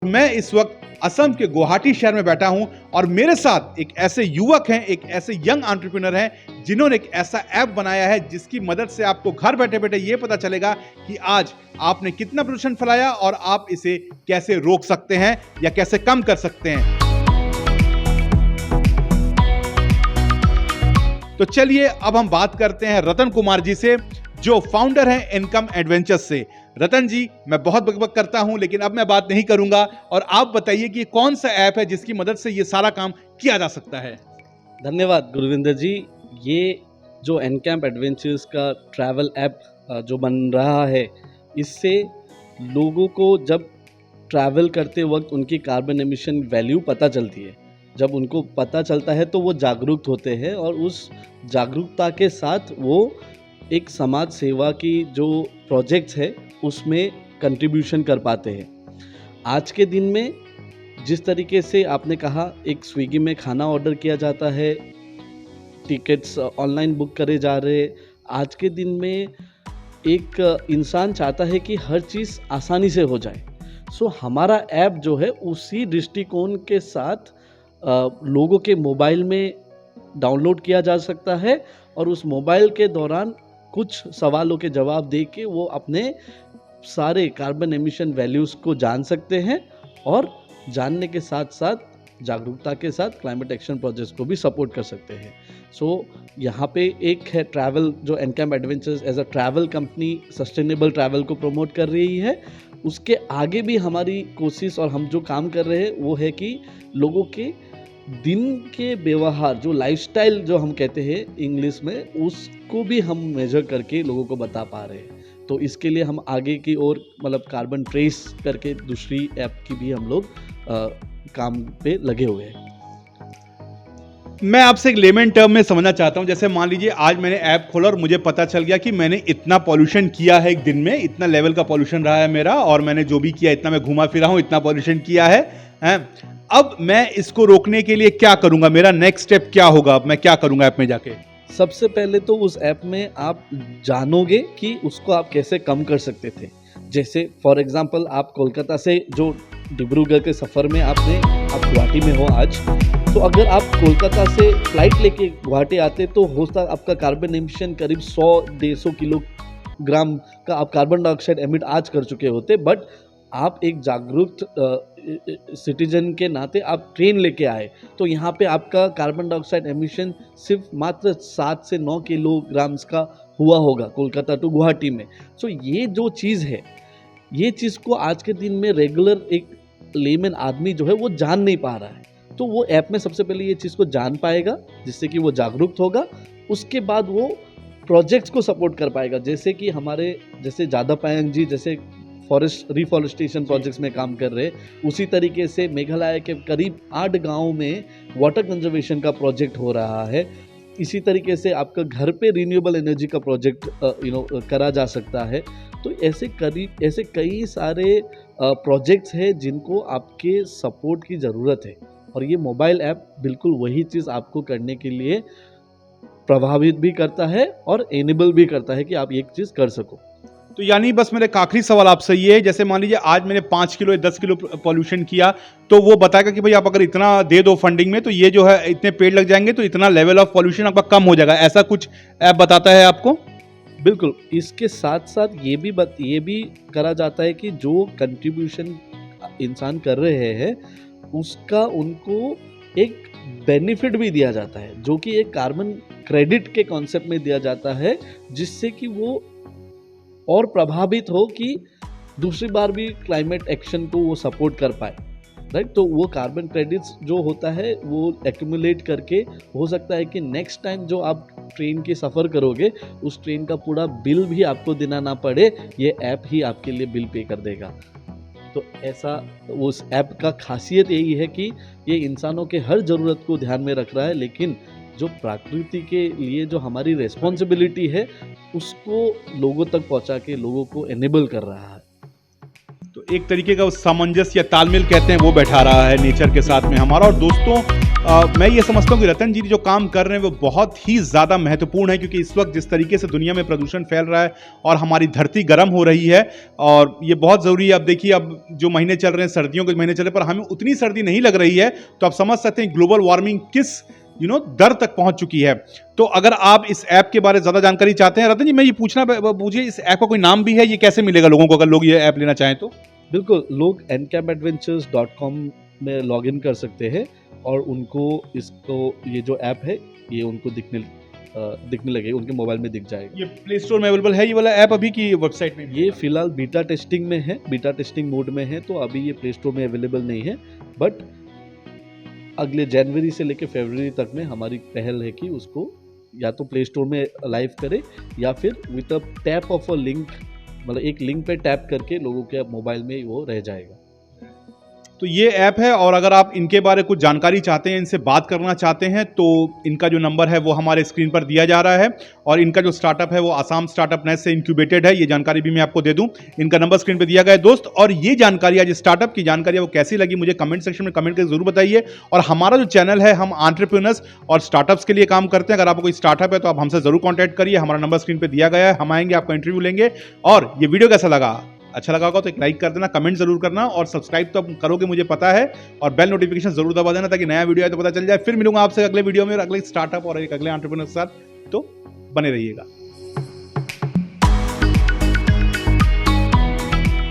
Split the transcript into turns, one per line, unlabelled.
मैं इस वक्त असम के गुवाहाटी शहर में बैठा हूं और मेरे साथ एक ऐसे युवक हैं, एक ऐसे यंग एंटरप्रेन्योर हैं जिन्होंने एक ऐसा ऐप बनाया है जिसकी मदद से आपको घर बैठे बैठे ये पता चलेगा कि आज आपने कितना प्रदूषण फैलाया और आप इसे कैसे रोक सकते हैं या कैसे कम कर सकते हैं। तो चलिए अब हम बात करते हैं रतन कुमार जी से, जो फाउंडर हैं इनकम एडवेंचर्स से। रतन जी, मैं बहुत बकबक करता हूं लेकिन अब मैं बात नहीं करूंगा और आप बताइए कि कौन सा ऐप है जिसकी मदद से ये सारा काम किया जा सकता है।
धन्यवाद गुरविंदर जी। ये जो इनकम एडवेंचर्स का ट्रैवल ऐप जो बन रहा है, इससे लोगों को जब ट्रैवल करते वक्त उनकी कार्बन एमिशन वैल्यू पता चलती है। जब उनको पता चलता है तो वो जागरूक होते हैं और उस जागरूकता के साथ वो एक समाज सेवा की जो प्रोजेक्ट्स है उसमें कंट्रीब्यूशन कर पाते हैं। आज के दिन में जिस तरीके से आपने कहा, एक स्विगी में खाना ऑर्डर किया जाता है, टिकट्स ऑनलाइन बुक करे जा रहे, आज के दिन में एक इंसान चाहता है कि हर चीज़ आसानी से हो जाए। सो हमारा ऐप जो है उसी दृष्टिकोण के साथ लोगों के मोबाइल में डाउनलोड किया जा सकता है और उस मोबाइल के दौरान कुछ सवालों के जवाब दे के वो अपने सारे कार्बन एमिशन वैल्यूज़ को जान सकते हैं और जानने के साथ साथ जागरूकता के साथ क्लाइमेट एक्शन प्रोजेक्ट्स को भी सपोर्ट कर सकते हैं। सो यहाँ पे एक है ट्रैवल, जो income adventures as a travel company sustainable travel को प्रमोट कर रही है। उसके आगे भी हमारी कोशिश और हम जो काम कर रहे हैं वो है कि लोगों के दिन के व्यवहार, जो लाइफस्टाइल जो हम कहते हैं इंग्लिश में, उसको भी हम मेजर करके लोगों को बता पा रहे हैं। तो इसके लिए हम आगे की और मतलब कार्बन ट्रेस करके दूसरी ऐप की भी हम लोग काम पे लगे हुए हैं।
मैं आपसे एक लेमन टर्म में समझना चाहता हूं। जैसे मान लीजिए आज मैंने ऐप खोला और मुझे पता चल गया कि मैंने इतना पॉल्यूशन किया है, एक दिन में इतना लेवल का पॉल्यूशन रहा है मेरा, और मैंने जो भी किया, इतना मैं घुमा फिरा हूं, इतना पॉल्यूशन किया है। अब मैं इसको रोकने के लिए क्या करूंगा? मेरा नेक्स्ट स्टेप क्या होगा? अब मैं क्या करूंगा ऐप में जाके?
सबसे पहले तो उस ऐप में आप जानोगे कि उसको आप कैसे कम कर सकते थे। जैसे फॉर एग्जांपल, आप कोलकाता से जो डिब्रूगढ़ के सफ़र में आप गुवाहाटी में हो आज, तो अगर आप कोलकाता से फ्लाइट लेके गुवाहाटी आते तो होता आपका कार्बन एमिशन करीब 100-150 किलोग्राम का आप कार्बन डाइऑक्साइड एमिट आज कर चुके होते। बट आप एक जागरूक सिटीजन के नाते आप ट्रेन लेके आए तो यहाँ पे आपका कार्बन डाइऑक्साइड एमिशन सिर्फ मात्र 7 से 9 किलोग्राम्स का हुआ होगा कोलकाता टू गुवाहाटी में। सो ये जो चीज़ है, ये चीज़ को आज के दिन में रेगुलर एक लेमन आदमी जो है वो जान नहीं पा रहा है। तो वो ऐप में सबसे पहले ये चीज़ को जान पाएगा, जिससे कि वो जागरूक होगा। उसके बाद वो प्रोजेक्ट्स को सपोर्ट कर पाएगा। जैसे कि हमारे जैसे जादव पायंग जी जैसे फॉरेस्ट रिफॉरेस्टेशन प्रोजेक्ट्स में काम कर रहे, उसी तरीके से मेघालय के करीब 8 गाँव में वाटर कंजर्वेशन का प्रोजेक्ट हो रहा है। इसी तरीके से आपका घर पे रिन्यूएबल एनर्जी का प्रोजेक्ट करा जा सकता है। तो ऐसे कई सारे प्रोजेक्ट्स हैं जिनको आपके सपोर्ट की ज़रूरत है और ये मोबाइल ऐप बिल्कुल वही चीज़ आपको करने के लिए प्रभावित भी करता है और एनेबल भी करता है कि आप एक चीज़ कर सको।
तो यानी बस मेरा एक आखिरी सवाल आपसे ये है, जैसे मान लीजिए आज मैंने 5 किलो या 10 किलो पॉल्यूशन किया, तो वो बताएगा कि भाई आप अगर इतना दे दो फंडिंग में तो ये जो है इतने पेड़ लग जाएंगे तो इतना लेवल ऑफ पॉल्यूशन आपका कम हो जाएगा, ऐसा कुछ ऐप बताता है आपको?
बिल्कुल। इसके साथ साथ ये भी करा जाता है कि जो कंट्रीब्यूशन इंसान कर रहे हैं उसका उनको एक बेनिफिट भी दिया जाता है, जो कि एक कार्बन क्रेडिट के कॉन्सेप्ट में दिया जाता है, जिससे कि वो और प्रभावित हो कि दूसरी बार भी क्लाइमेट एक्शन को वो सपोर्ट कर पाए, राइट। तो वो कार्बन क्रेडिट्स जो होता है वो एक्यूमुलेट करके हो सकता है कि नेक्स्ट टाइम जो आप ट्रेन की सफ़र करोगे उस ट्रेन का पूरा बिल भी आपको देना ना पड़े, ये ऐप ही आपके लिए बिल पे कर देगा। तो ऐसा उस ऐप का खासियत यही है कि ये इंसानों के हर ज़रूरत को ध्यान में रख रहा है, लेकिन जो प्रकृति के लिए जो हमारी रिस्पॉन्सिबिलिटी है उसको लोगों तक पहुंचा के लोगों को एनेबल कर रहा है।
तो एक तरीके का सामंजस्य या तालमेल कहते हैं वो बैठा रहा है नेचर के साथ में हमारा। और दोस्तों, मैं ये समझता हूँ कि रतन जी जो काम कर रहे हैं वो बहुत ही ज़्यादा महत्वपूर्ण है, क्योंकि इस वक्त जिस तरीके से दुनिया में प्रदूषण फैल रहा है और हमारी धरती गर्म हो रही है, और ये बहुत ज़रूरी है। अब देखिए, अब जो महीने चल रहे हैं, सर्दियों के महीने चल रहे हैं, पर हमें उतनी सर्दी नहीं लग रही है, तो आप समझ सकते हैं ग्लोबल वार्मिंग किस दर तक पहुंच चुकी है। तो अगर आप इस ऐप के बारे में ज़्यादा जानकारी चाहते हैं, रतन जी मैं ये पूछना पूछिए, इस ऐप का कोई नाम भी है? ये कैसे मिलेगा लोगों को अगर लोग ये ऐप लेना चाहें तो?
बिल्कुल, लोग ncampadventures.com में लॉगिन कर सकते हैं और उनको ये जो ऐप है ये उनको दिखने लगेगा, उनके मोबाइल में दिख जाएगा।
ये प्ले स्टोर में अवेलेबल है ये वाला ऐप अभी की वेबसाइट में?
ये फिलहाल बीटा टेस्टिंग में है, बीटा टेस्टिंग मोड में है, तो अभी ये प्ले स्टोर में अवेलेबल नहीं है। बट अगले जनवरी से लेकर फरवरी तक में हमारी पहल है कि उसको या तो प्ले स्टोर में लाइव करें या फिर with a tap of a link, मतलब एक लिंक पे टैप करके लोगों के मोबाइल में वो रह जाएगा।
तो ये ऐप है, और अगर आप इनके बारे में कुछ जानकारी चाहते हैं, इनसे बात करना चाहते हैं, तो इनका जो नंबर है वो हमारे स्क्रीन पर दिया जा रहा है। और इनका जो स्टार्टअप है वो आसाम स्टार्टअप नेस्ट से इंक्यूबेटेड है, ये जानकारी भी मैं आपको दे दूं। इनका नंबर स्क्रीन पर दिया गया है दोस्त। और ये जानकारी, आज स्टार्टअप की जानकारी है, वो कैसी लगी मुझे कमेंट सेक्शन में कमेंट करके जरूर बताइए। और हमारा जो चैनल है, हम एंटरप्रेन्योर्स और स्टार्टअप्स के लिए काम करते हैं। अगर आपको कोई स्टार्टअप है तो आप हमसे जरूर कॉन्टैक्ट करिए, हमारा नंबर स्क्रीन पर दिया गया है, हम आएंगे, आपका इंटरव्यू लेंगे। और ये वीडियो कैसा लगा? अच्छा लगा होगा तो एक लाइक कर देना, कमेंट जरूर करना, और सब्सक्राइब तो करोगे मुझे पता है, और बेल नोटिफिकेशन जरूर दबा देना ताकि नया वीडियो आए तो पता चल जाए। फिर मिलूंगा आपसे अगले वीडियो में और अगले स्टार्टअप और एक अगले एंटरप्रेन्योर के साथ, तो बने रहिएगा।